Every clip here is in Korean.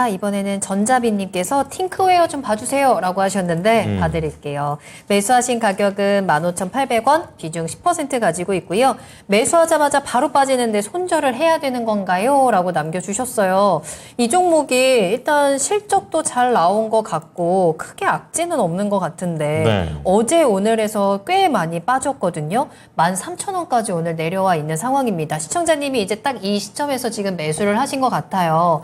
이번에는 전자빈님께서 팅크웨어 좀 봐주세요 라고 하셨는데 봐드릴게요. 매수하신 가격은 15,800원, 비중 10% 가지고 있고요. 매수하자마자 바로 빠지는데 손절을 해야 되는 건가요? 라고 남겨주셨어요. 이 종목이 일단 실적도 잘 나온 것 같고 크게 악재는 없는 것 같은데 네. 어제 오늘에서 꽤 많이 빠졌거든요. 13,000원까지 오늘 내려와 있는 상황입니다. 시청자님이 이제 딱 이 시점에서 지금 매수를 하신 것 같아요.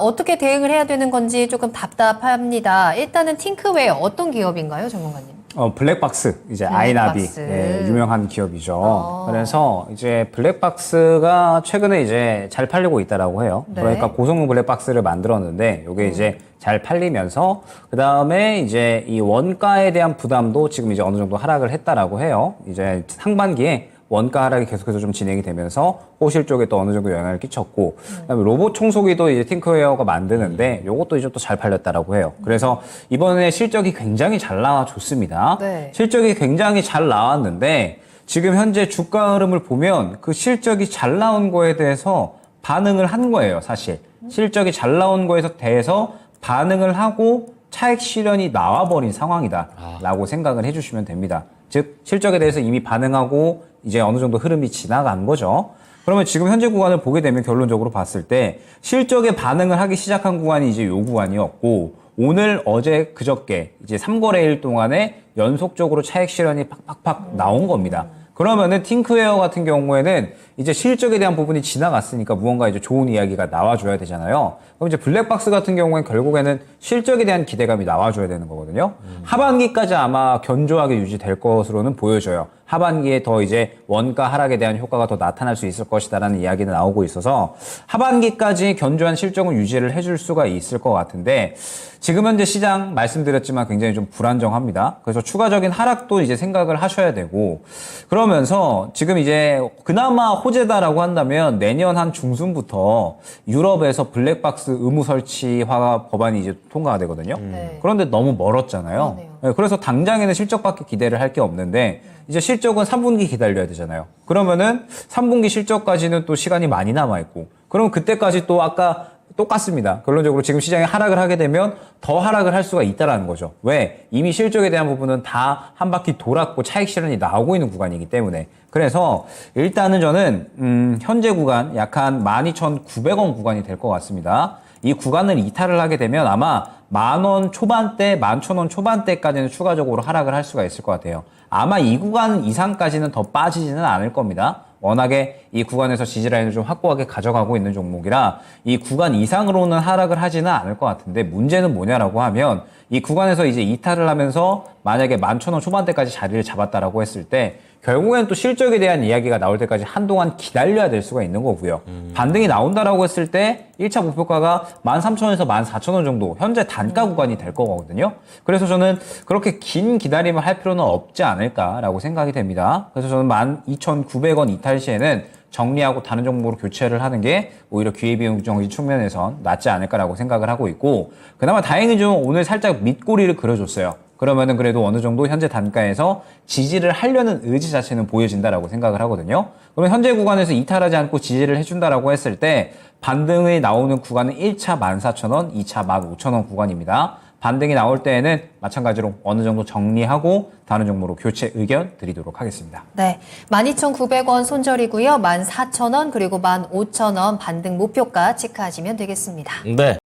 어떻게 대응을 해야 되는 건지 조금 답답합니다. 일단은 팅크웨어 어떤 기업인가요, 전문가님? 블랙박스, 이제 아이나비, 예, 유명한 기업이죠. 그래서 이제 블랙박스가 최근에 이제 잘 팔리고 있다라고 해요. 네. 그러니까 고성능 블랙박스를 만들었는데, 요게 이제 잘 팔리면서, 그 다음에 이제 이 원가에 대한 부담도 지금 이제 어느 정도 하락을 했다라고 해요. 이제 상반기에 원가 하락이 계속해서 좀 진행이 되면서 호실 쪽에 또 어느 정도 영향을 끼쳤고, 그다음에 로봇 청소기도 이제 팅크웨어가 만드는데 요것도 이제 또 잘 팔렸다라고 해요. 그래서 이번에 실적이 굉장히 잘 나와줬습니다. 네. 실적이 굉장히 잘 나왔는데 지금 현재 주가 흐름을 보면 그 실적이 잘 나온 거에 대해서 반응을 한 거예요, 사실. 실적이 잘 나온 거에 대해서 반응을 하고 차익 실현이 나와버린 상황이다라고 생각을 해주시면 됩니다. 즉 실적에 대해서 이미 반응하고 이제 어느 정도 흐름이 지나간 거죠. 그러면 지금 현재 구간을 보게 되면 결론적으로 봤을 때 실적에 반응을 하기 시작한 구간이 이제 요 구간이었고, 오늘, 어제, 그저께 이제 3거래일 동안에 연속적으로 차익 실현이 팍팍팍 나온 겁니다. 그러면은 팅크웨어 같은 경우에는 이제 실적에 대한 부분이 지나갔으니까 무언가 이제 좋은 이야기가 나와줘야 되잖아요. 그럼 이제 블랙박스 같은 경우에는 결국에는 실적에 대한 기대감이 나와줘야 되는 거거든요. 하반기까지 아마 견조하게 유지될 것으로는 보여져요. 하반기에 더 이제 원가 하락에 대한 효과가 더 나타날 수 있을 것이다라는 이야기는 나오고 있어서 하반기까지 견조한 실적을 유지를 해줄 수가 있을 것 같은데, 지금 현재 시장 말씀드렸지만 굉장히 좀 불안정합니다. 그래서 추가적인 하락도 이제 생각을 하셔야 되고, 그러면서 지금 이제 그나마 호재다라고 한다면 내년 한 중순부터 유럽에서 블랙박스 의무 설치화 법안이 이제 통과가 되거든요. 네. 그런데 너무 멀었잖아요. 그러네요. 네, 그래서 당장에는 실적밖에 기대를 할 게 없는데 이제 실적은 3분기 기다려야 되잖아요. 그러면은 3분기 실적까지는 또 시간이 많이 남아있고, 그럼 그때까지 또 아까 똑같습니다. 결론적으로 지금 시장이 하락을 하게 되면 더 하락을 할 수가 있다라는 거죠. 왜? 이미 실적에 대한 부분은 다 한 바퀴 돌았고 차익 실현이 나오고 있는 구간이기 때문에. 그래서 일단은 저는 현재 구간 약 한 12,900원 구간이 될 것 같습니다. 이 구간을 이탈을 하게 되면 아마 10,000원 초반대, 11,000원 초반대까지는 추가적으로 하락을 할 수가 있을 것 같아요. 아마 이 구간 이상까지는 더 빠지지는 않을 겁니다. 워낙에 이 구간에서 지지라인을 좀 확고하게 가져가고 있는 종목이라 이 구간 이상으로는 하락을 하지는 않을 것 같은데, 문제는 뭐냐라고 하면 이 구간에서 이제 이탈을 하면서 만약에 11,000원 초반대까지 자리를 잡았다라고 했을 때 결국엔 또 실적에 대한 이야기가 나올 때까지 한동안 기다려야 될 수가 있는 거고요. 반등이 나온다라고 했을 때 1차 목표가가 13,000원에서 14,000원 정도 현재 단가 구간이 될 거거든요. 그래서 저는 그렇게 긴 기다림을 할 필요는 없지 않을까라고 생각이 됩니다. 그래서 저는 12,900원 이탈 시에는 정리하고 다른 종목으로 교체를 하는 게 오히려 기회비용 정지 측면에선 낫지 않을까라고 생각을 하고 있고, 그나마 다행히 좀 오늘 살짝 밑꼬리를 그려줬어요. 그러면은 그래도 어느 정도 현재 단가에서 지지를 하려는 의지 자체는 보여진다라고 생각을 하거든요. 그러면 현재 구간에서 이탈하지 않고 지지를 해준다라고 했을 때 반등이 나오는 구간은 1차 14,000원, 2차 15,000원 구간입니다. 반등이 나올 때에는 마찬가지로 어느 정도 정리하고 다른 종목으로 교체 의견 드리도록 하겠습니다. 네, 12,900원 손절이고요. 14,000원 그리고 15,000원 반등 목표가 체크하시면 되겠습니다. 네.